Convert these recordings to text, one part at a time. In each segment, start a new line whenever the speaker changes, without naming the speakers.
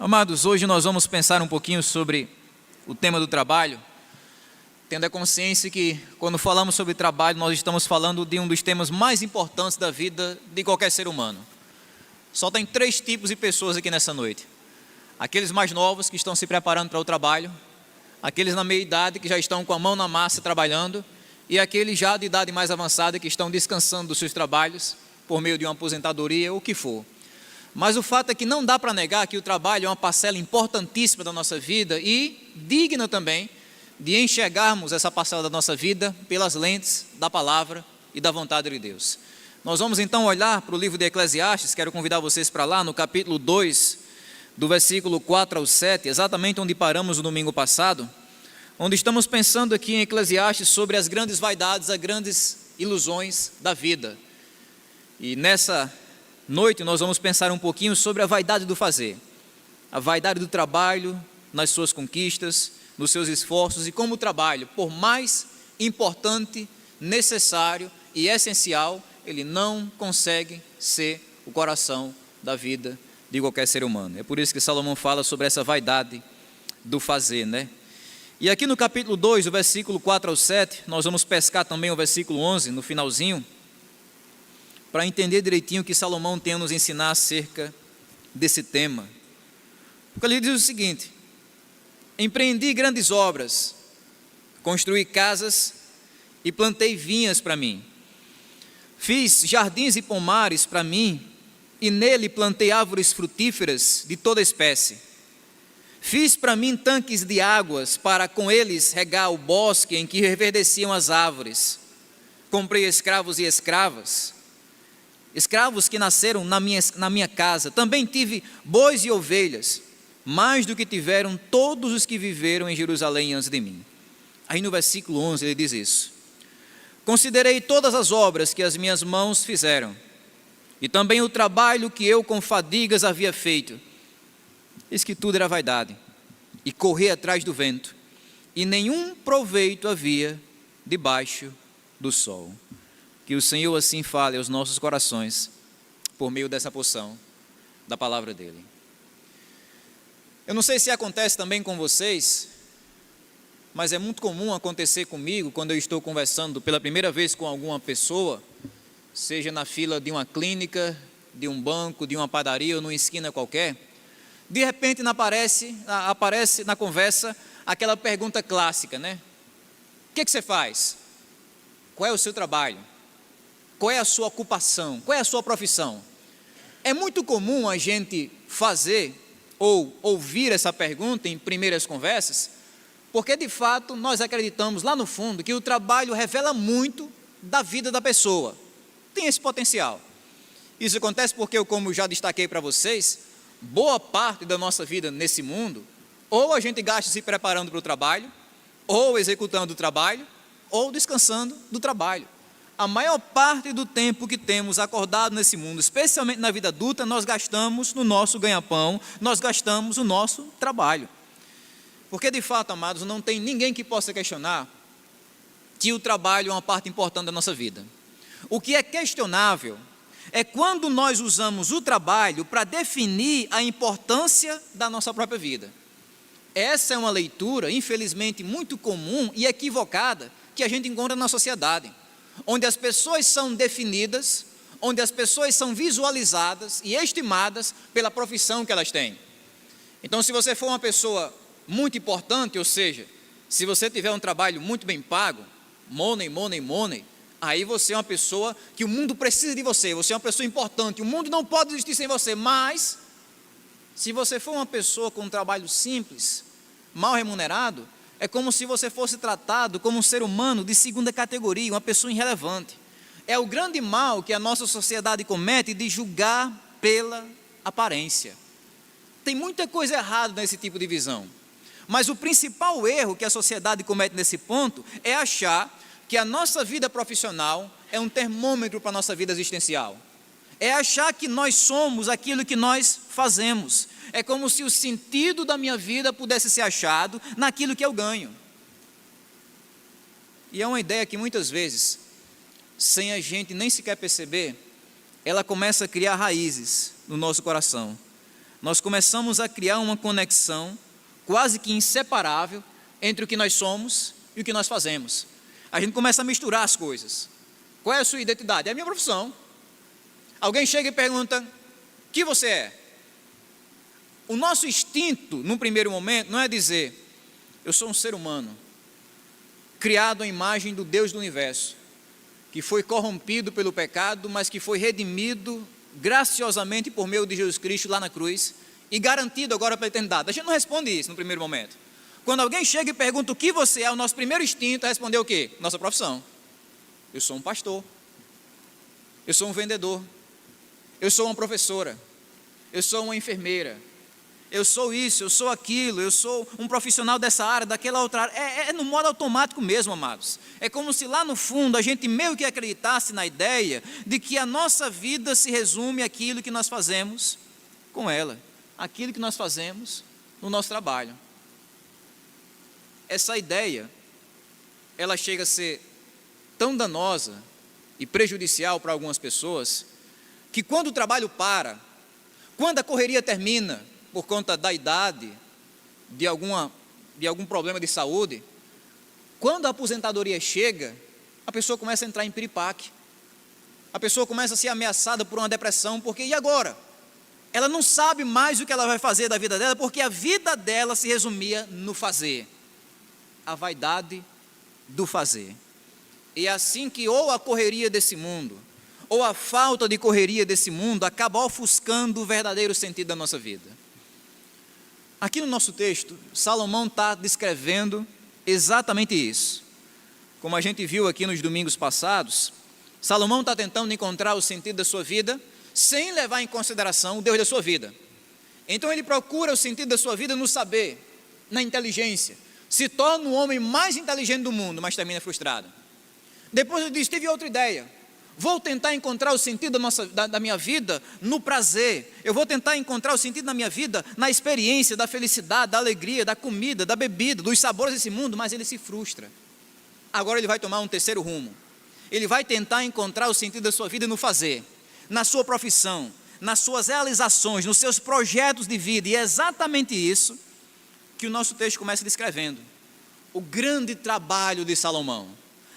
Amados, hoje nós vamos pensar um pouquinho sobre o tema do trabalho, tendo a consciência que quando falamos sobre trabalho, nós estamos falando de um dos temas mais importantes da vida de qualquer ser humano. Só tem 3 tipos de pessoas aqui nessa noite: aqueles mais novos que estão se preparando para o trabalho, aqueles na meia idade que já estão com a mão na massa trabalhando, e aqueles já de idade mais avançada que estão descansando dos seus trabalhos por meio de uma aposentadoria ou o que for. Mas o fato é que não dá para negar que o trabalho é uma parcela importantíssima da nossa vida e digna também de enxergarmos essa parcela da nossa vida pelas lentes da palavra e da vontade de Deus. Nós vamos então olhar para o livro de Eclesiastes. Quero convidar vocês para lá no capítulo 2, do versículo 4 ao 7, exatamente onde paramos no domingo passado, onde estamos pensando aqui em Eclesiastes sobre as grandes vaidades, as grandes ilusões da vida. E nessa noite nós vamos pensar um pouquinho sobre a vaidade do fazer, a vaidade do trabalho nas suas conquistas, nos seus esforços, e como o trabalho, por mais importante, necessário e essencial, ele não consegue ser o coração da vida de qualquer ser humano. É por isso que Salomão fala sobre essa vaidade do fazer, né? E aqui no capítulo 2, o versículo 4 ao 7, nós vamos pescar também o versículo 11, no finalzinho, para entender direitinho o que Salomão tem a nos ensinar acerca desse tema. Porque ele diz o seguinte: empreendi grandes obras, construí casas e plantei vinhas para mim. Fiz jardins e pomares para mim, e nele plantei árvores frutíferas de toda espécie. Fiz para mim tanques de águas para com eles regar o bosque em que reverdeciam as árvores. Comprei escravos e escravas, escravos que nasceram na minha casa. Também tive bois e ovelhas, mais do que tiveram todos os que viveram em Jerusalém antes de mim. Aí no versículo 11 ele diz isso: considerei todas as obras que as minhas mãos fizeram, e também o trabalho que eu com fadigas havia feito. Eis que tudo era vaidade, e correr atrás do vento, e nenhum proveito havia debaixo do sol. Que o Senhor assim fale aos nossos corações, por meio dessa porção da palavra dEle. Eu não sei se acontece também com vocês, mas é muito comum acontecer comigo quando eu estou conversando pela primeira vez com alguma pessoa, seja na fila de uma clínica, de um banco, de uma padaria ou numa esquina qualquer. De repente aparece na conversa aquela pergunta clássica, né? O que você faz? Qual é o seu trabalho? Qual é a sua ocupação? Qual é a sua profissão? É muito comum a gente fazer ou ouvir essa pergunta em primeiras conversas, porque de fato nós acreditamos lá no fundo que o trabalho revela muito da vida da pessoa. Tem esse potencial. Isso acontece porque, como já destaquei para vocês, boa parte da nossa vida nesse mundo, ou a gente gasta se preparando para o trabalho, ou executando o trabalho, ou descansando do trabalho. A maior parte do tempo que temos acordado nesse mundo, especialmente na vida adulta, nós gastamos no nosso ganha-pão, nós gastamos no nosso trabalho. Porque de fato, amados, não tem ninguém que possa questionar que o trabalho é uma parte importante da nossa vida. O que é questionável é quando nós usamos o trabalho para definir a importância da nossa própria vida. Essa é uma leitura, infelizmente, muito comum e equivocada que a gente encontra na sociedade, onde as pessoas são definidas, onde as pessoas são visualizadas e estimadas pela profissão que elas têm. Então, se você for uma pessoa muito importante, ou seja, se você tiver um trabalho muito bem pago, money, aí você é uma pessoa que o mundo precisa de você, você é uma pessoa importante, o mundo não pode existir sem você. Mas, se você for uma pessoa com um trabalho simples, mal remunerado, é como se você fosse tratado como um ser humano de segunda categoria, uma pessoa irrelevante. É o grande mal que a nossa sociedade comete de julgar pela aparência. Tem muita coisa errada nesse tipo de visão. Mas o principal erro que a sociedade comete nesse ponto é achar que a nossa vida profissional é um termômetro para a nossa vida existencial. É achar que nós somos aquilo que nós fazemos. É como se o sentido da minha vida pudesse ser achado naquilo que eu ganho. E é uma ideia que muitas vezes, sem a gente nem sequer perceber, ela começa a criar raízes no nosso coração. nós começamos a criar uma conexão quase que inseparável entre o que nós somos e o que nós fazemos. A gente começa a misturar as coisas. Qual é a sua identidade? É a minha profissão. Alguém chega e pergunta: o que você é? O nosso instinto, num primeiro momento, não é dizer: eu sou um ser humano, criado à imagem do Deus do universo, que foi corrompido pelo pecado, mas que foi redimido graciosamente por meio de Jesus Cristo lá na cruz e garantido agora para a eternidade. A gente não responde isso no primeiro momento. Quando alguém chega e pergunta o que você é, o nosso primeiro instinto é responder o quê? Nossa profissão. Eu sou um pastor, eu sou um vendedor, eu sou uma professora, eu sou uma enfermeira, eu sou isso, eu sou aquilo, eu sou um profissional dessa área, daquela outra área. É no modo automático mesmo, amados. É como se lá no fundo a gente meio que acreditasse na ideia de que a nossa vida se resume àquilo que nós fazemos com ela, aquilo que nós fazemos no nosso trabalho. Essa ideia, ela chega a ser tão danosa e prejudicial para algumas pessoas, que quando o trabalho para, quando a correria termina, por conta da idade, de algum problema de saúde, quando a aposentadoria chega, a pessoa começa a entrar em piripaque, a pessoa começa a ser ameaçada por uma depressão, porque e agora? Ela não sabe mais o que ela vai fazer da vida dela, porque a vida dela se resumia no fazer, a vaidade do fazer. E é assim que ou a correria desse mundo, ou a falta de correria desse mundo, acaba ofuscando o verdadeiro sentido da nossa vida. Aqui no nosso texto, Salomão está descrevendo exatamente isso. Como a gente viu aqui nos domingos passados, Salomão está tentando encontrar o sentido da sua vida, sem levar em consideração o Deus da sua vida. Então ele procura o sentido da sua vida no saber, na inteligência, se torna o homem mais inteligente do mundo, mas termina frustrado. Depois ele diz: tive outra ideia, vou tentar encontrar o sentido da minha vida no prazer, eu vou tentar encontrar o sentido da minha vida na experiência, da felicidade, da alegria, da comida, da bebida, dos sabores desse mundo, mas ele se frustra. Agora ele vai tomar um terceiro rumo, ele vai tentar encontrar o sentido da sua vida no fazer, na sua profissão, nas suas realizações, nos seus projetos de vida, e é exatamente isso que o nosso texto começa descrevendo, o grande trabalho de Salomão,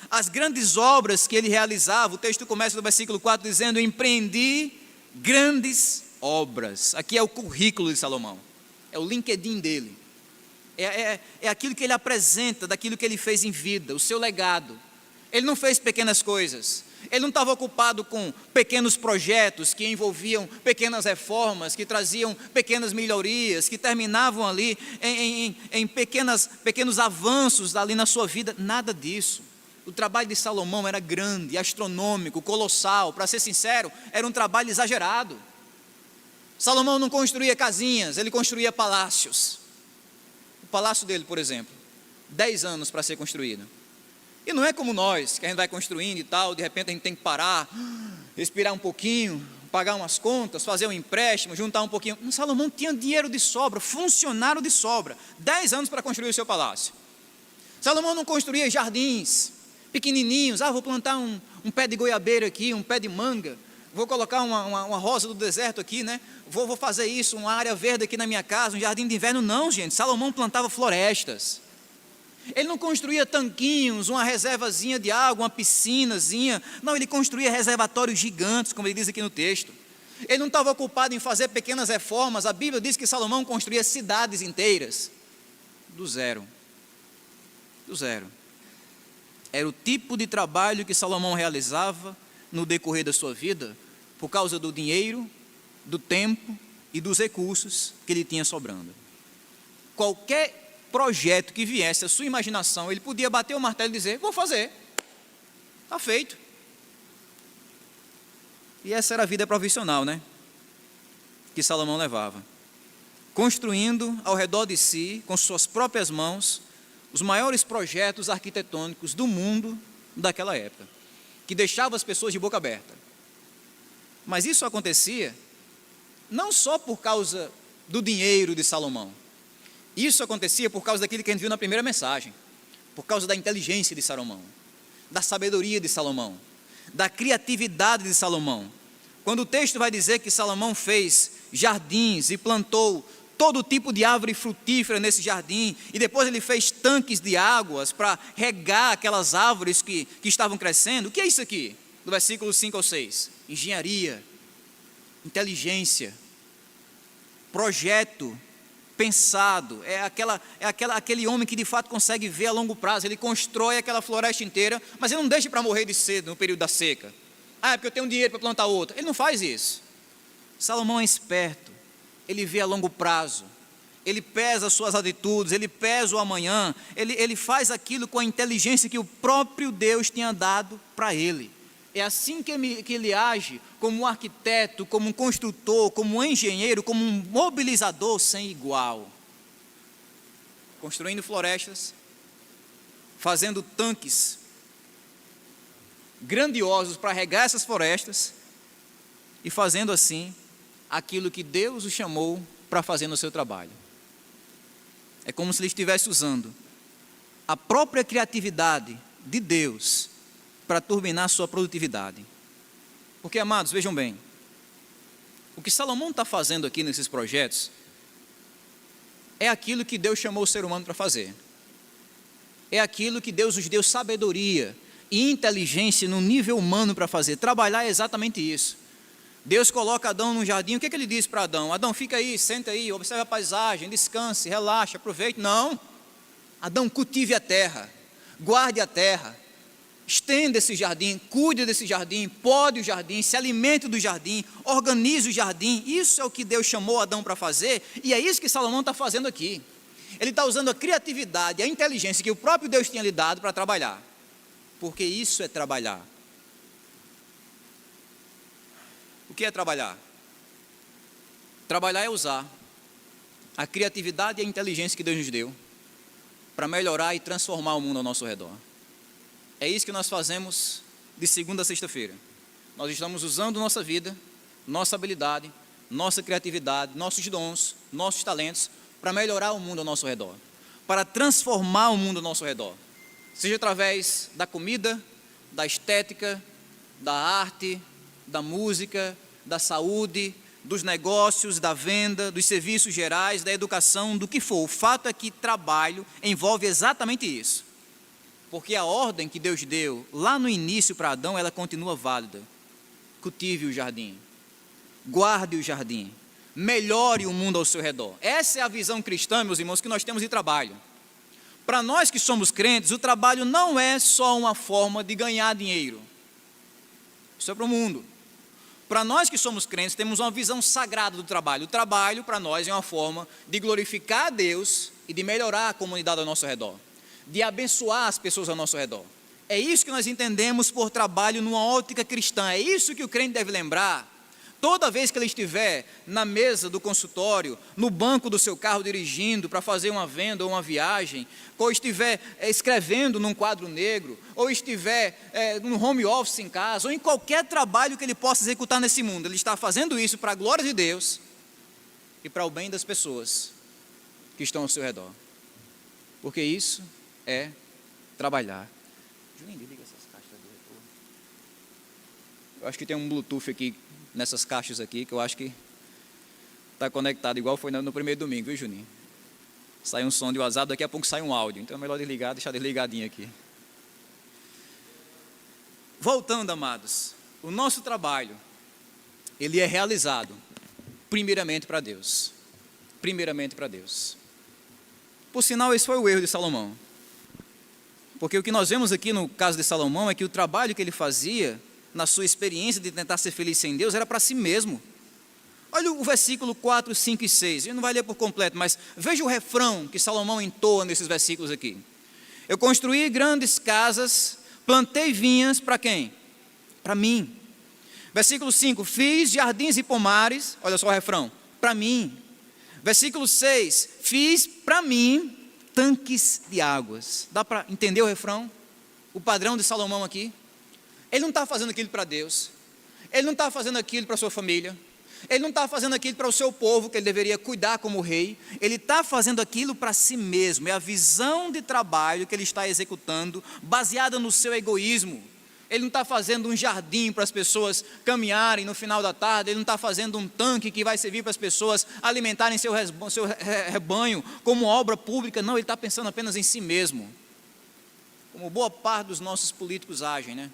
as grandes obras que ele realizava. O texto começa no versículo 4 dizendo: empreendi grandes obras. Aqui é o currículo de Salomão, é o LinkedIn dele, é aquilo que ele apresenta, daquilo que ele fez em vida, o seu legado. Ele não fez pequenas coisas, ele não estava ocupado com pequenos projetos que envolviam pequenas reformas, que traziam pequenas melhorias, que terminavam ali em pequenos avanços ali na sua vida, nada disso. O trabalho de Salomão era grande, astronômico, colossal. Para ser sincero, era um trabalho exagerado. Salomão não construía casinhas, ele construía palácios. O palácio dele, por exemplo, 10 anos para ser construído. E não é como nós, que a gente vai construindo e tal, de repente a gente tem que parar, respirar um pouquinho, pagar umas contas, fazer um empréstimo, juntar um pouquinho. Salomão tinha dinheiro de sobra, funcionário de sobra, 10 anos para construir o seu palácio. Salomão não construía jardins pequenininhos, vou plantar um pé de goiabeira aqui, um pé de manga, vou colocar uma rosa do deserto aqui, né? Vou fazer isso, uma área verde aqui na minha casa, um jardim de inverno. Não, gente, Salomão plantava florestas. Ele não construía tanquinhos, uma reservazinha de água, uma piscinazinha. Não, ele construía reservatórios gigantes, como ele diz aqui no texto. Ele não estava ocupado em fazer pequenas reformas. A Bíblia diz que Salomão construía cidades inteiras, do zero. Do zero. Era o tipo de trabalho que Salomão realizava no decorrer da sua vida, por causa do dinheiro, do tempo e dos recursos que ele tinha sobrando. Qualquer projeto que viesse à sua imaginação, ele podia bater o martelo e dizer: vou fazer, está feito. E essa era a vida profissional, né? Que Salomão levava, construindo ao redor de si, com suas próprias mãos, os maiores projetos arquitetônicos do mundo daquela época, que deixava as pessoas de boca aberta. Mas isso acontecia não só por causa do dinheiro de Salomão. Isso acontecia por causa daquilo que a gente viu na primeira mensagem, por causa da inteligência de Salomão, da sabedoria de Salomão, da criatividade de Salomão. Quando o texto vai dizer que Salomão fez jardins e plantou todo tipo de árvore frutífera nesse jardim, e depois ele fez tanques de águas para regar aquelas árvores que estavam crescendo. O que é isso aqui? Do versículo 5 ao 6. Engenharia, inteligência, projeto pensado, aquele homem que de fato consegue ver a longo prazo. Ele constrói aquela floresta inteira, mas ele não deixa para morrer de sede no período da seca. É porque eu tenho dinheiro para plantar outra. Ele não faz isso. Salomão é esperto, ele vê a longo prazo, ele pesa as suas atitudes, ele pesa o amanhã, ele faz aquilo com a inteligência que o próprio Deus tinha dado para ele. É assim que ele age, como um arquiteto, como um construtor, como um engenheiro, como um mobilizador sem igual. Construindo florestas, fazendo tanques grandiosos para regar essas florestas e fazendo assim aquilo que Deus o chamou para fazer no seu trabalho. É como se ele estivesse usando a própria criatividade de Deus para turbinar sua produtividade. Porque, amados, vejam bem, o que Salomão está fazendo aqui nesses projetos é aquilo que Deus chamou o ser humano para fazer. É aquilo que Deus nos deu sabedoria e inteligência no nível humano para fazer. Trabalhar é exatamente isso. Deus coloca Adão num jardim. O que ele diz para Adão? Adão, fica aí, senta aí, observe a paisagem, descanse, relaxa, aproveite. Não. Adão, cultive a terra, guarde a terra, estenda esse jardim, cuide desse jardim, pode o jardim, se alimente do jardim, organize o jardim. Isso é o que Deus chamou Adão para fazer, e é isso que Salomão está fazendo aqui. Ele está usando a criatividade, a inteligência que o próprio Deus tinha lhe dado para trabalhar, porque isso é trabalhar. O que é trabalhar? Trabalhar é usar a criatividade e a inteligência que Deus nos deu para melhorar e transformar o mundo ao nosso redor. É isso que nós fazemos de segunda a sexta-feira. Nós estamos usando nossa vida, nossa habilidade, nossa criatividade, nossos dons, nossos talentos para melhorar o mundo ao nosso redor, para transformar o mundo ao nosso redor, seja através da comida, da estética, da arte, da música, da saúde, dos negócios, da venda, dos serviços gerais, da educação, do que for. O fato é que trabalho envolve exatamente isso. Porque a ordem que Deus deu lá no início para Adão, ela continua válida. Cultive o jardim, guarde o jardim, melhore o mundo ao seu redor. Essa é a visão cristã, meus irmãos, que nós temos de trabalho. Para nós que somos crentes, o trabalho não é só uma forma de ganhar dinheiro. Isso é para o mundo. Para nós que somos crentes, temos uma visão sagrada do trabalho. O trabalho, para nós, é uma forma de glorificar a Deus e de melhorar a comunidade ao nosso redor, de abençoar as pessoas ao nosso redor. É isso que nós entendemos por trabalho numa ótica cristã. É isso que o crente deve lembrar toda vez que ele estiver na mesa do consultório, no banco do seu carro dirigindo para fazer uma venda ou uma viagem, ou estiver escrevendo num quadro negro, ou estiver no home office em casa, ou em qualquer trabalho que ele possa executar nesse mundo. Ele está fazendo isso para a glória de Deus e para o bem das pessoas que estão ao seu redor. Porque isso é trabalhar. Julinho, liga essas caixas do retorno. Eu acho que tem um Bluetooth aqui nessas caixas aqui, que eu acho que está conectado, igual foi no primeiro domingo, viu, Juninho? Sai um som de WhatsApp, daqui a pouco sai um áudio, então é melhor desligar, deixar desligadinho aqui. Voltando, amados, o nosso trabalho, ele é realizado primeiramente para Deus. Primeiramente para Deus. Por sinal, esse foi o erro de Salomão. Porque o que nós vemos aqui no caso de Salomão é que o trabalho que ele fazia, na sua experiência de tentar ser feliz sem Deus, era para si mesmo. Olha o versículo 4, 5 e 6. A gente não vai ler por completo, mas veja o refrão que Salomão entoa nesses versículos aqui. Eu construí grandes casas, plantei vinhas para quem? Para mim. Versículo 5, fiz jardins e pomares, olha só o refrão, para mim. Versículo 6, fiz para mim tanques de águas. Dá para entender o refrão? O padrão de Salomão aqui? Ele não está fazendo aquilo para Deus, ele não está fazendo aquilo para a sua família, ele não está fazendo aquilo para o seu povo, que ele deveria cuidar como rei, ele está fazendo aquilo para si mesmo. É a visão de trabalho que ele está executando, baseada no seu egoísmo. Ele não está fazendo um jardim para as pessoas caminharem no final da tarde, ele não está fazendo um tanque que vai servir para as pessoas alimentarem seu rebanho como obra pública, não, ele está pensando apenas em si mesmo, como boa parte dos nossos políticos agem, né?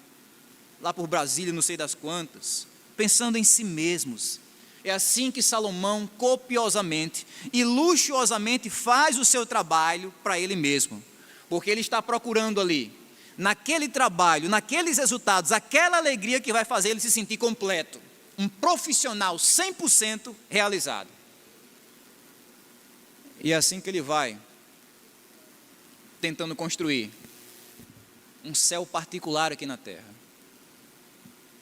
Lá por Brasília, não sei das quantas, pensando em si mesmos. É assim que Salomão copiosamente e luxuosamente faz o seu trabalho para ele mesmo, porque ele está procurando ali, naquele trabalho, naqueles resultados, aquela alegria que vai fazer ele se sentir completo, um profissional 100% realizado. E é assim que ele vai tentando construir um céu particular aqui na terra,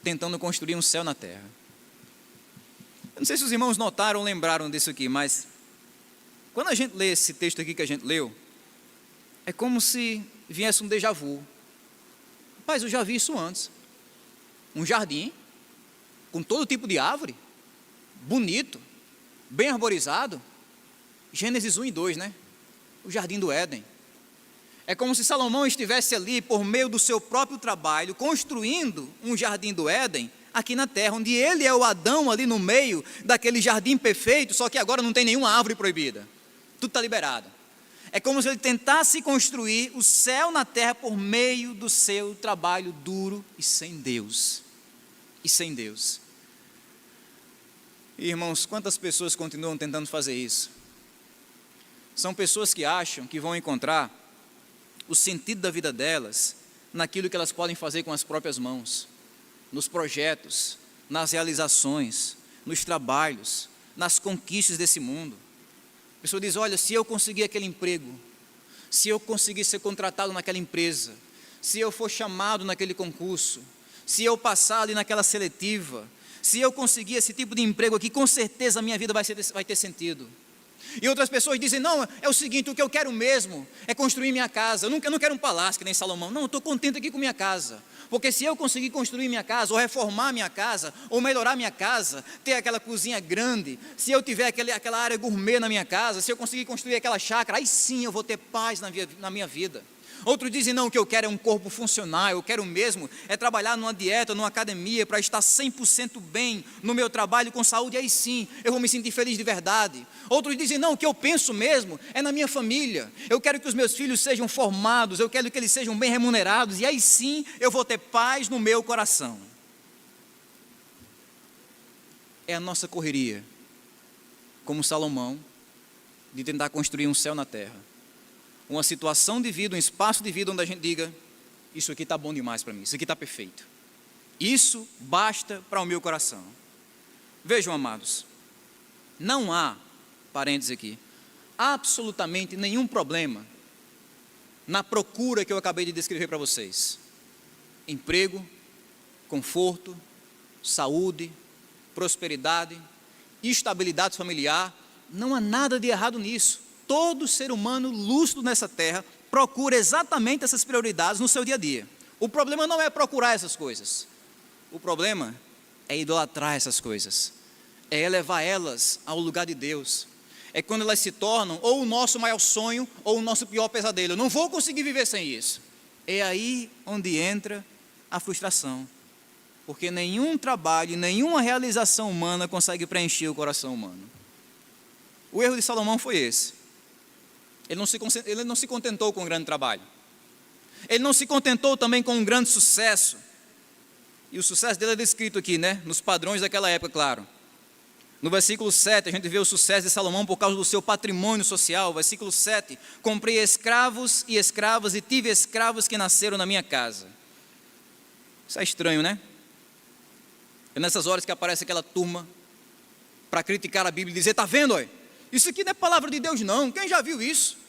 tentando construir um céu na terra. Eu não sei se os irmãos notaram ou lembraram disso aqui, mas quando a gente lê esse texto aqui que a gente leu, é como se viesse um déjà vu. Rapaz, eu já vi isso antes. Um jardim, com todo tipo de árvore, bonito, bem arborizado. Gênesis 1 e 2, né? O jardim do Éden. É como se Salomão estivesse ali, por meio do seu próprio trabalho, construindo um jardim do Éden, aqui na terra, onde ele é o Adão ali no meio daquele jardim perfeito, só que agora não tem nenhuma árvore proibida. Tudo está liberado. É como se ele tentasse construir o céu na terra por meio do seu trabalho duro e sem Deus. E sem Deus. E, irmãos, quantas pessoas continuam tentando fazer isso? São pessoas que acham que vão encontrar o sentido da vida delas naquilo que elas podem fazer com as próprias mãos, nos projetos, nas realizações, nos trabalhos, nas conquistas desse mundo. A pessoa diz, olha, se eu conseguir aquele emprego, se eu conseguir ser contratado naquela empresa, se eu for chamado naquele concurso, se eu passar ali naquela seletiva, se eu conseguir esse tipo de emprego aqui, com certeza a minha vida vai ter sentido. E outras pessoas dizem, não, é o seguinte, o que eu quero mesmo é construir minha casa, eu não quero um palácio que nem Salomão, não, eu estou contente aqui com minha casa, porque se eu conseguir construir minha casa, ou reformar minha casa, ou melhorar minha casa, ter aquela cozinha grande, se eu tiver aquela área gourmet na minha casa, se eu conseguir construir aquela chácara, aí sim eu vou ter paz na minha vida. Outros dizem, não, o que eu quero é um corpo funcional, eu quero mesmo é trabalhar numa dieta, numa academia, para estar 100% bem no meu trabalho com saúde, aí sim, eu vou me sentir feliz de verdade. Outros dizem, não, o que eu penso mesmo é na minha família, eu quero que os meus filhos sejam formados, eu quero que eles sejam bem remunerados, e aí sim, eu vou ter paz no meu coração. É a nossa correria, como Salomão, de tentar construir um céu na terra. Uma situação de vida, um espaço de vida onde a gente diga, isso aqui está bom demais para mim, isso aqui está perfeito. Isso basta para o meu coração. Vejam, amados, não há, parênteses aqui, absolutamente nenhum problema na procura que eu acabei de descrever para vocês. Emprego, conforto, saúde, prosperidade, estabilidade familiar, não há nada de errado nisso. Todo ser humano lúcido nessa terra procura exatamente essas prioridades no seu dia a dia. O problema não é procurar essas coisas. O problema é idolatrar essas coisas. É elevar elas ao lugar de Deus. É quando elas se tornam ou o nosso maior sonho ou o nosso pior pesadelo. Eu não vou conseguir viver sem isso. É aí onde entra a frustração. Porque nenhum trabalho, nenhuma realização humana consegue preencher o coração humano. O erro de Salomão foi esse. Ele não se contentou com um grande trabalho. Ele não se contentou também com um grande sucesso. E o sucesso dele é descrito aqui, né? Nos padrões daquela época, claro. No versículo 7, a gente vê o sucesso de Salomão por causa do seu patrimônio social. Versículo 7, comprei escravos e escravas e tive escravos que nasceram na minha casa. Isso é estranho, né? É nessas horas que aparece aquela turma para criticar a Bíblia e dizer, está vendo, olha? Isso aqui não é palavra de Deus não, quem já viu isso?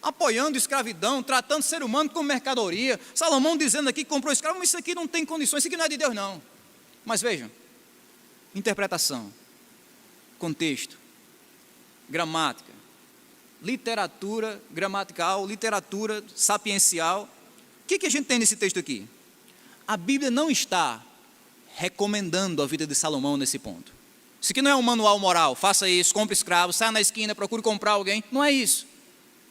Apoiando escravidão, tratando o ser humano como mercadoria, Salomão dizendo aqui que comprou escravo, mas isso aqui não tem condições, isso aqui não é de Deus não. Mas vejam, interpretação, contexto, gramática, literatura gramatical, literatura sapiencial. O que a gente tem nesse texto aqui? A Bíblia não está recomendando a vida de Salomão nesse ponto. Isso aqui não é um manual moral, faça isso, compre escravo, saia na esquina, procure comprar alguém, não é isso.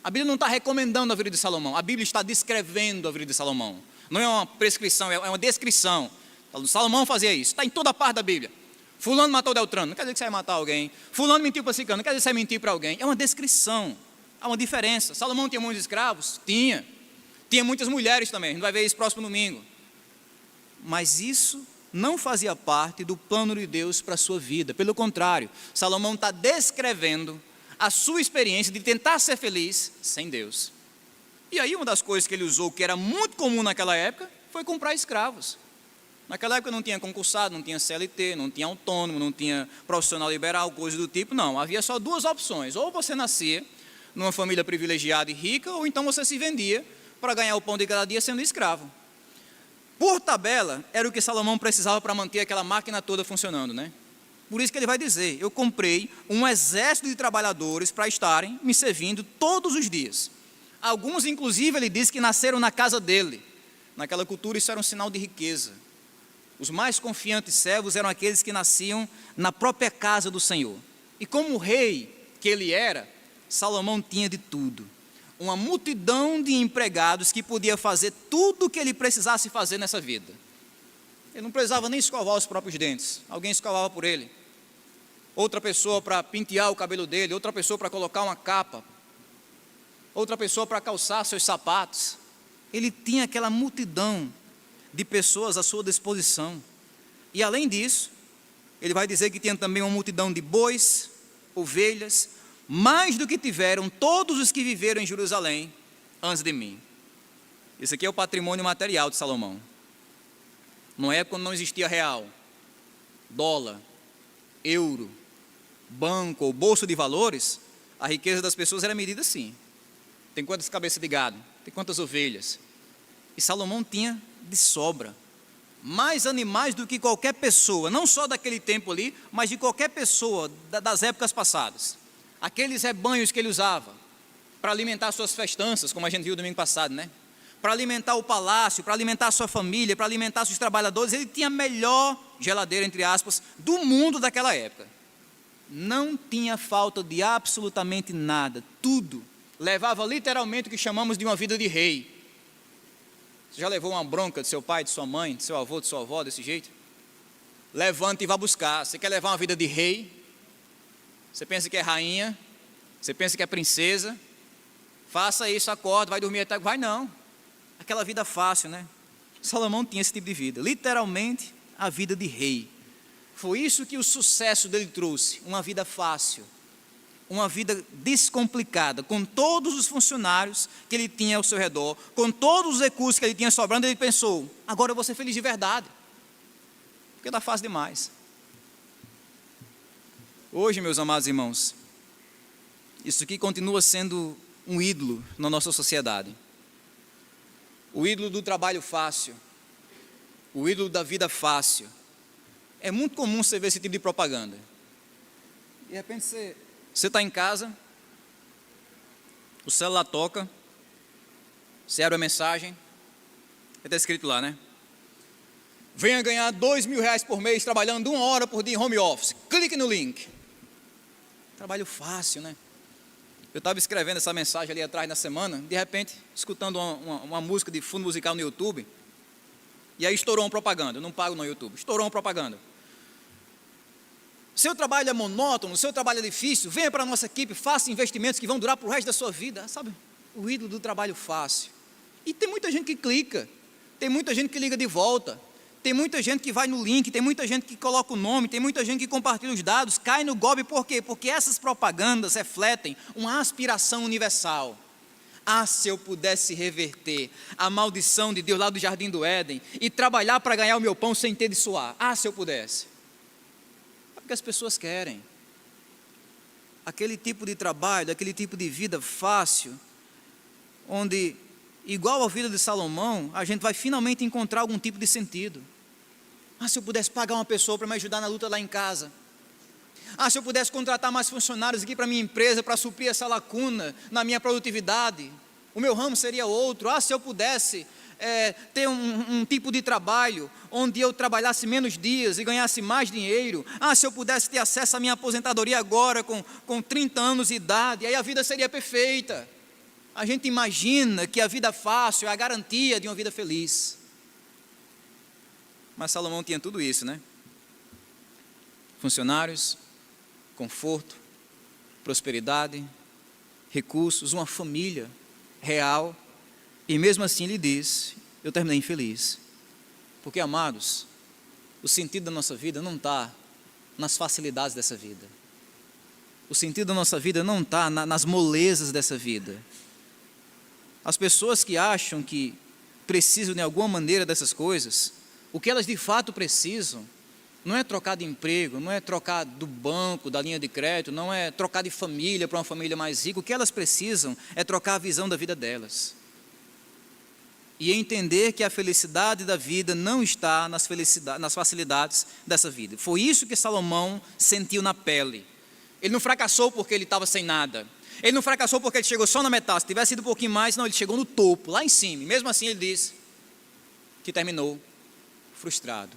A Bíblia não está recomendando a vida de Salomão, a Bíblia está descrevendo a vida de Salomão. Não é uma prescrição, é uma descrição. Salomão fazia isso, está em toda parte da Bíblia. Fulano matou Deltrano, não quer dizer que você vai matar alguém. Fulano mentiu para Ciclano, não quer dizer que você vai mentir para alguém. É uma descrição, há uma diferença. Salomão tinha muitos escravos? Tinha. Tinha muitas mulheres também, a gente vai ver isso próximo domingo. Mas isso não fazia parte do plano de Deus para a sua vida. Pelo contrário, Salomão está descrevendo a sua experiência de tentar ser feliz sem Deus. E aí uma das coisas que ele usou, que era muito comum naquela época, foi comprar escravos. Naquela época não tinha concursado, não tinha CLT, não tinha autônomo, não tinha profissional liberal, coisa do tipo, não. Havia só duas opções, ou você nascia numa família privilegiada e rica, ou então você se vendia para ganhar o pão de cada dia sendo escravo. Por tabela, era o que Salomão precisava para manter aquela máquina toda funcionando, né? Por isso que ele vai dizer, eu comprei um exército de trabalhadores para estarem me servindo todos os dias. Alguns, inclusive, ele diz que nasceram na casa dele. Naquela cultura isso era um sinal de riqueza. Os mais confiantes servos eram aqueles que nasciam na própria casa do Senhor. E como rei que ele era, Salomão tinha de tudo. Uma multidão de empregados que podia fazer tudo o que ele precisasse fazer nessa vida. Ele não precisava nem escovar os próprios dentes, alguém escovava por ele. Outra pessoa para pentear o cabelo dele, outra pessoa para colocar uma capa, outra pessoa para calçar seus sapatos. Ele tinha aquela multidão de pessoas à sua disposição. E além disso, ele vai dizer que tinha também uma multidão de bois, ovelhas, mais do que tiveram todos os que viveram em Jerusalém antes de mim. Esse aqui é o patrimônio material de Salomão. Numa época quando não existia real, dólar, euro, banco ou bolsa de valores, a riqueza das pessoas era medida assim. Tem quantas cabeças de gado? Tem quantas ovelhas? E Salomão tinha de sobra. Mais animais do que qualquer pessoa, não só daquele tempo ali, mas de qualquer pessoa das épocas passadas. Aqueles rebanhos que ele usava para alimentar suas festanças, como a gente viu domingo passado, né? Para alimentar o palácio, para alimentar a sua família, para alimentar seus trabalhadores, ele tinha a melhor geladeira, entre aspas, do mundo daquela época. Não tinha falta de absolutamente nada, tudo. Levava literalmente o que chamamos de uma vida de rei. Você já levou uma bronca de seu pai, de sua mãe, de seu avô, de sua avó, desse jeito? Levanta e vá buscar. Você quer levar uma vida de rei? Você pensa que é rainha? Você pensa que é princesa? Faça isso, acorda, vai dormir até... Vai não. Aquela vida fácil, né? Salomão tinha esse tipo de vida, literalmente a vida de rei. Foi isso que o sucesso dele trouxe, uma vida fácil, uma vida descomplicada, com todos os funcionários que ele tinha ao seu redor, com todos os recursos que ele tinha sobrando. Ele pensou, agora eu vou ser feliz de verdade, porque está fácil demais. Hoje, meus amados irmãos, isso aqui continua sendo um ídolo na nossa sociedade. O ídolo do trabalho fácil, o ídolo da vida fácil. É muito comum você ver esse tipo de propaganda. De repente você está em casa, o celular toca, você abre a mensagem, está escrito lá, né? Venha ganhar R$2.000 por mês trabalhando 1 hora por dia em home office. Clique no link. Trabalho fácil, né? Eu estava escrevendo essa mensagem ali atrás na semana, de repente, escutando uma música de fundo musical no YouTube, e aí estourou uma propaganda. Eu não pago no YouTube, estourou uma propaganda. Seu trabalho é monótono, seu trabalho é difícil, venha para a nossa equipe, faça investimentos que vão durar para o resto da sua vida. Sabe, o ídolo do trabalho fácil. E tem muita gente que clica, tem muita gente que liga de volta, tem muita gente que vai no link, tem muita gente que coloca o nome, tem muita gente que compartilha os dados, cai no golpe. Por quê? Porque essas propagandas refletem uma aspiração universal. Ah, se eu pudesse reverter a maldição de Deus lá do Jardim do Éden e trabalhar para ganhar o meu pão sem ter de suar. Ah, se eu pudesse. É porque as pessoas querem. Aquele tipo de trabalho, aquele tipo de vida fácil, onde, igual a vida de Salomão, a gente vai finalmente encontrar algum tipo de sentido. Ah, se eu pudesse pagar uma pessoa para me ajudar na luta lá em casa. Ah, se eu pudesse contratar mais funcionários aqui para a minha empresa, para suprir essa lacuna na minha produtividade, o meu ramo seria outro. Ah, se eu pudesse ter um tipo de trabalho onde eu trabalhasse menos dias e ganhasse mais dinheiro. Ah, se eu pudesse ter acesso à minha aposentadoria agora com 30 anos de idade, aí a vida seria perfeita. A gente imagina que a vida fácil é a garantia de uma vida feliz. Mas Salomão tinha tudo isso, né? Funcionários, conforto, prosperidade, recursos, uma família real. E mesmo assim ele diz, eu terminei infeliz. Porque, amados, o sentido da nossa vida não está nas facilidades dessa vida. O sentido da nossa vida não está nas molezas dessa vida. As pessoas que acham que precisam de alguma maneira dessas coisas, o que elas de fato precisam, não é trocar de emprego, não é trocar do banco, da linha de crédito, não é trocar de família para uma família mais rica. O que elas precisam é trocar a visão da vida delas. E entender que a felicidade da vida não está nas facilidades dessa vida. Foi isso que Salomão sentiu na pele. Ele não fracassou porque ele estava sem nada. Ele não fracassou porque ele chegou só na metade. Se tivesse ido um pouquinho mais, não, ele chegou no topo, lá em cima. E mesmo assim ele disse que terminou frustrado.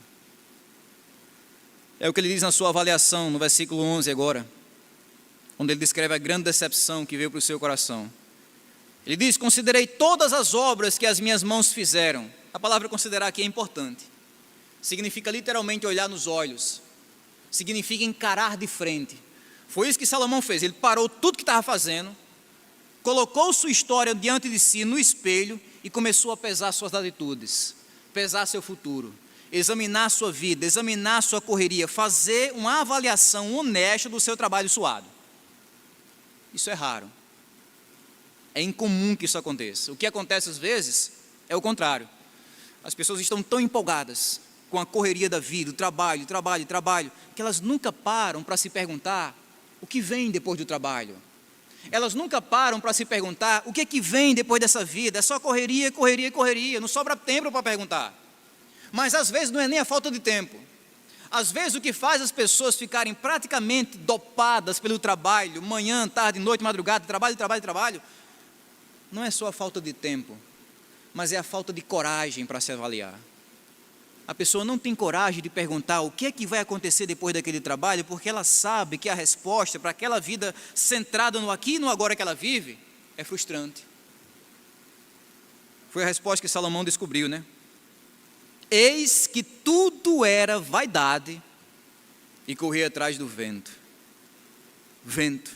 É o que ele diz na sua avaliação, no versículo 11 agora, onde ele descreve a grande decepção que veio para o seu coração. Ele diz, considerei todas as obras que as minhas mãos fizeram. A palavra considerar aqui é importante. Significa literalmente olhar nos olhos. Significa encarar de frente. Foi isso que Salomão fez. Ele parou tudo que estava fazendo, colocou sua história diante de si no espelho e começou a pesar suas atitudes, pesar seu futuro, examinar sua vida, examinar sua correria, fazer uma avaliação honesta do seu trabalho suado. Isso é raro. É incomum que isso aconteça. O que acontece às vezes é o contrário. As pessoas estão tão empolgadas com a correria da vida, o trabalho, que elas nunca param para se perguntar o que vem depois do trabalho. Elas nunca param para se perguntar o que é que vem depois dessa vida. É só correria, não sobra tempo para perguntar. Mas às vezes não é nem a falta de tempo. Às vezes o que faz as pessoas ficarem praticamente dopadas pelo trabalho, manhã, tarde, noite, madrugada, trabalho, não é só a falta de tempo, mas é a falta de coragem para se avaliar. A pessoa não tem coragem de perguntar o que é que vai acontecer depois daquele trabalho, porque ela sabe que a resposta para aquela vida centrada no aqui e no agora que ela vive, é frustrante. Foi a resposta que Salomão descobriu, né? Eis que tudo era vaidade e corria atrás do vento. Vento.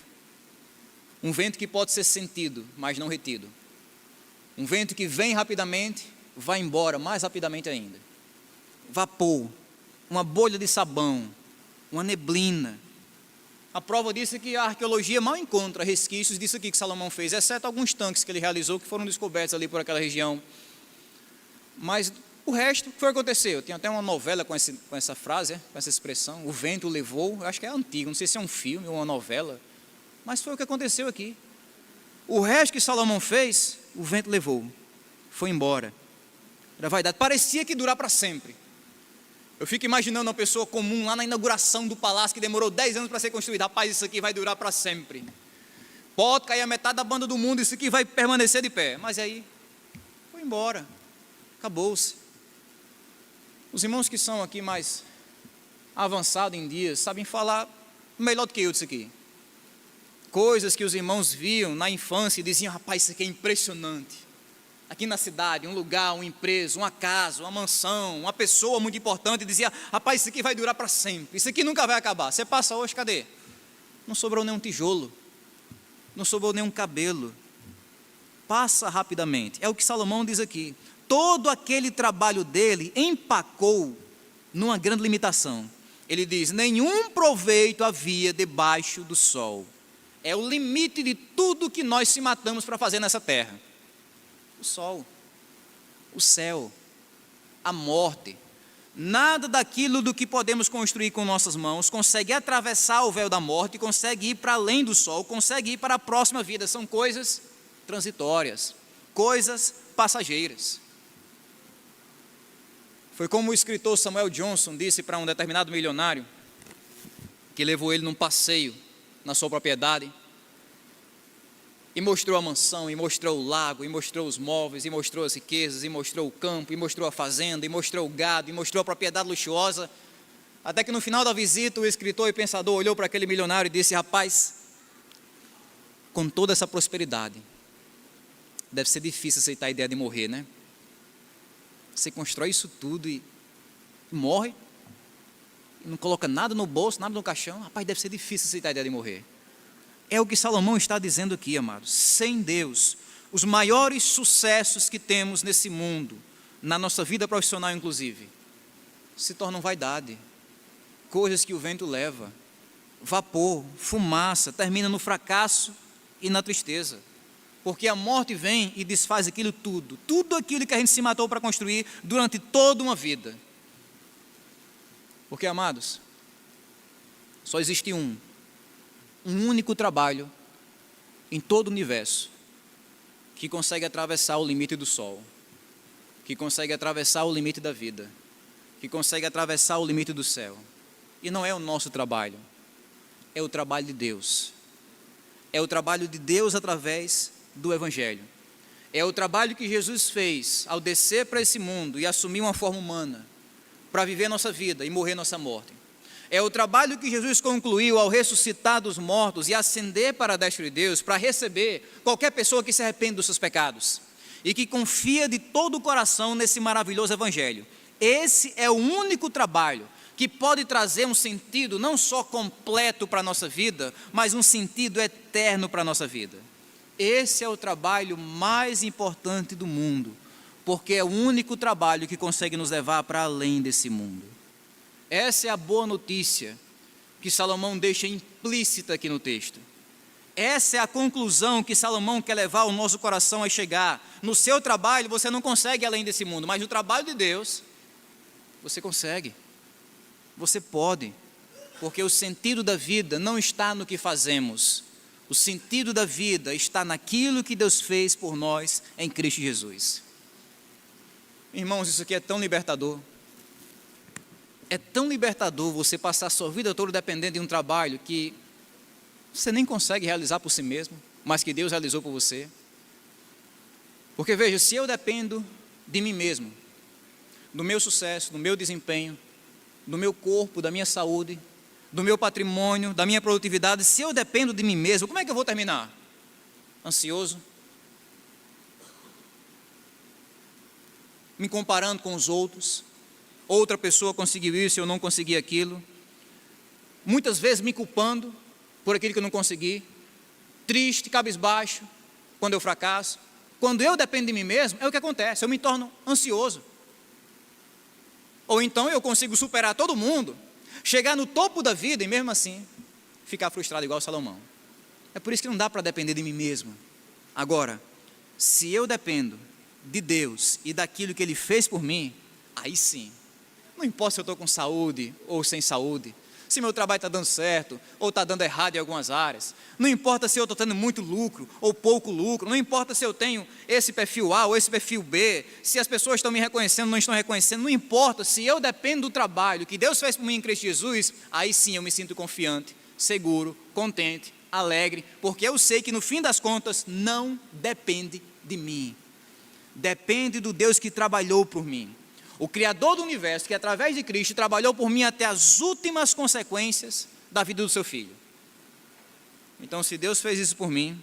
Um vento que pode ser sentido, mas não retido. Um vento que vem rapidamente, vai embora mais rapidamente ainda. Vapor, uma bolha de sabão, uma neblina. A prova disso é que a arqueologia mal encontra resquícios disso aqui que Salomão fez, exceto alguns tanques que ele realizou que foram descobertos ali por aquela região. Mas o resto, o que foi que aconteceu? Tem até uma novela com essa frase, com essa expressão, o vento levou, eu acho que é antigo, não sei se é um filme ou uma novela, mas foi o que aconteceu aqui. O resto que Salomão fez, o vento levou, foi embora. Era vaidade, parecia que ia durar para sempre. Eu fico imaginando uma pessoa comum lá na inauguração do palácio que demorou 10 anos para ser construído. Rapaz, isso aqui vai durar para sempre. Pode cair a metade da banda do mundo, isso aqui vai permanecer de pé. Mas aí, foi embora, acabou-se. Os irmãos que são aqui mais avançados em dias, sabem falar melhor do que eu disso aqui. Coisas que os irmãos viam na infância e diziam, rapaz, isso aqui é impressionante. Aqui na cidade, um lugar, uma empresa, uma casa, uma mansão, uma pessoa muito importante, dizia, rapaz, isso aqui vai durar para sempre, isso aqui nunca vai acabar. Você passa hoje, cadê? Não sobrou nenhum tijolo, não sobrou nenhum cabelo. Passa rapidamente. É o que Salomão diz aqui. Todo aquele trabalho dele empacou numa grande limitação. Ele diz, nenhum proveito havia debaixo do sol. É o limite de tudo que nós se matamos para fazer nessa terra. O sol, o céu, a morte, nada daquilo do que podemos construir com nossas mãos consegue atravessar o véu da morte, consegue ir para além do sol, consegue ir para a próxima vida. São coisas transitórias, coisas passageiras. Foi como o escritor Samuel Johnson disse para um determinado milionário, que levou ele num passeio na sua propriedade, e mostrou a mansão, e mostrou o lago, e mostrou os móveis, e mostrou as riquezas, e mostrou o campo, e mostrou a fazenda, e mostrou o gado, e mostrou a propriedade luxuosa, até que no final da visita o escritor e pensador olhou para aquele milionário e disse, rapaz, com toda essa prosperidade, Deve ser difícil aceitar a ideia de morrer, né? Você constrói isso tudo e morre, e não coloca nada no bolso, nada no caixão. Rapaz, deve ser difícil aceitar a ideia de morrer. É o que Salomão está dizendo aqui, amados. Sem Deus, os maiores sucessos que temos nesse mundo, na nossa vida profissional inclusive, se tornam vaidade, coisas que o vento leva, vapor, fumaça, termina no fracasso e na tristeza, porque a morte vem e desfaz aquilo tudo, tudo aquilo que a gente se matou para construir durante toda uma vida. Porque, amados, só existe um único trabalho em todo o universo que consegue atravessar o limite do sol, que consegue atravessar o limite da vida, que consegue atravessar o limite do céu. E não é o nosso trabalho, é o trabalho de Deus. É o trabalho de Deus através do Evangelho. É o trabalho que Jesus fez ao descer para esse mundo e assumir uma forma humana, para viver nossa vida e morrer nossa morte. É o trabalho que Jesus concluiu ao ressuscitar dos mortos e ascender para a destra de Deus, para receber qualquer pessoa que se arrepende dos seus pecados e que confia de todo o coração nesse maravilhoso Evangelho. Esse é o único trabalho que pode trazer um sentido não só completo para a nossa vida, mas um sentido eterno para a nossa vida. Esse é o trabalho mais importante do mundo, porque é o único trabalho que consegue nos levar para além desse mundo. Essa é a boa notícia que Salomão deixa implícita aqui no texto. Essa é a conclusão que Salomão quer levar o nosso coração a chegar. No seu trabalho você não consegue além desse mundo, mas no trabalho de Deus, você consegue. Você pode, porque o sentido da vida não está no que fazemos. O sentido da vida está naquilo que Deus fez por nós em Cristo Jesus. Irmãos, isso aqui é tão libertador. É tão libertador você passar a sua vida toda dependendo de um trabalho que você nem consegue realizar por si mesmo, mas que Deus realizou por você. Porque veja, se eu dependo de mim mesmo, do meu sucesso, do meu desempenho, do meu corpo, da minha saúde, do meu patrimônio, da minha produtividade, se eu dependo de mim mesmo, como é que eu vou terminar? Ansioso, me comparando com os outros, outra pessoa conseguiu isso e eu não consegui aquilo, muitas vezes me culpando por aquilo que eu não consegui, triste, cabisbaixo, quando eu fracasso. Quando eu dependo de mim mesmo, é o que acontece, eu me torno ansioso. Ou então eu consigo superar todo mundo, chegar no topo da vida e mesmo assim ficar frustrado igual Salomão. É por isso que não dá para depender de mim mesmo. Agora, se eu dependo de Deus e daquilo que Ele fez por mim, aí sim, não importa se eu estou com saúde ou sem saúde, se meu trabalho está dando certo ou está dando errado em algumas áreas, não importa se eu estou tendo muito lucro ou pouco lucro, não importa se eu tenho esse perfil A ou esse perfil B, se as pessoas estão me reconhecendo ou não estão reconhecendo, não importa, se eu dependo do trabalho que Deus fez por mim em Cristo Jesus, aí sim eu me sinto confiante, seguro, contente, alegre, porque eu sei que no fim das contas não depende de mim, depende do Deus que trabalhou por mim. O Criador do universo, que através de Cristo trabalhou por mim até as últimas consequências da vida do seu Filho. Então, se Deus fez isso por mim,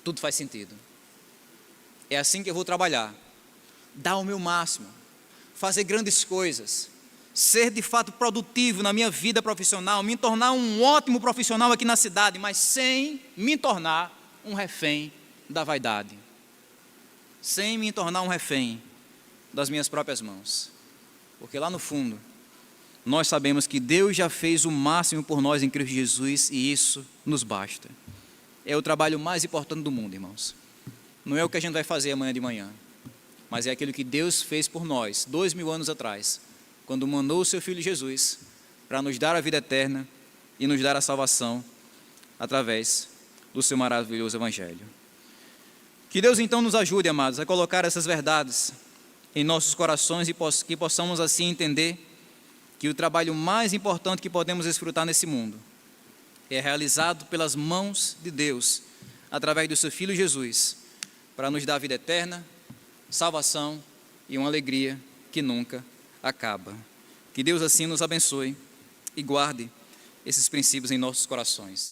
tudo faz sentido. É assim que eu vou trabalhar, dar o meu máximo, fazer grandes coisas, ser de fato produtivo na minha vida profissional, me tornar um ótimo profissional aqui na cidade, mas sem me tornar um refém da vaidade, sem me tornar um refém das minhas próprias mãos, porque lá no fundo nós sabemos que Deus já fez o máximo por nós em Cristo Jesus e isso nos basta. É o trabalho mais importante do mundo, irmãos. Não é o que a gente vai fazer amanhã de manhã, mas é aquilo que Deus fez por nós 2000 anos atrás, quando mandou o seu Filho Jesus para nos dar a vida eterna e nos dar a salvação através do seu maravilhoso Evangelho. Que Deus então nos ajude, amados, a colocar essas verdades em nossos corações e que possamos assim entender que o trabalho mais importante que podemos desfrutar nesse mundo é realizado pelas mãos de Deus, através do seu Filho Jesus, para nos dar a vida eterna, salvação e uma alegria que nunca acaba. Que Deus assim nos abençoe e guarde esses princípios em nossos corações.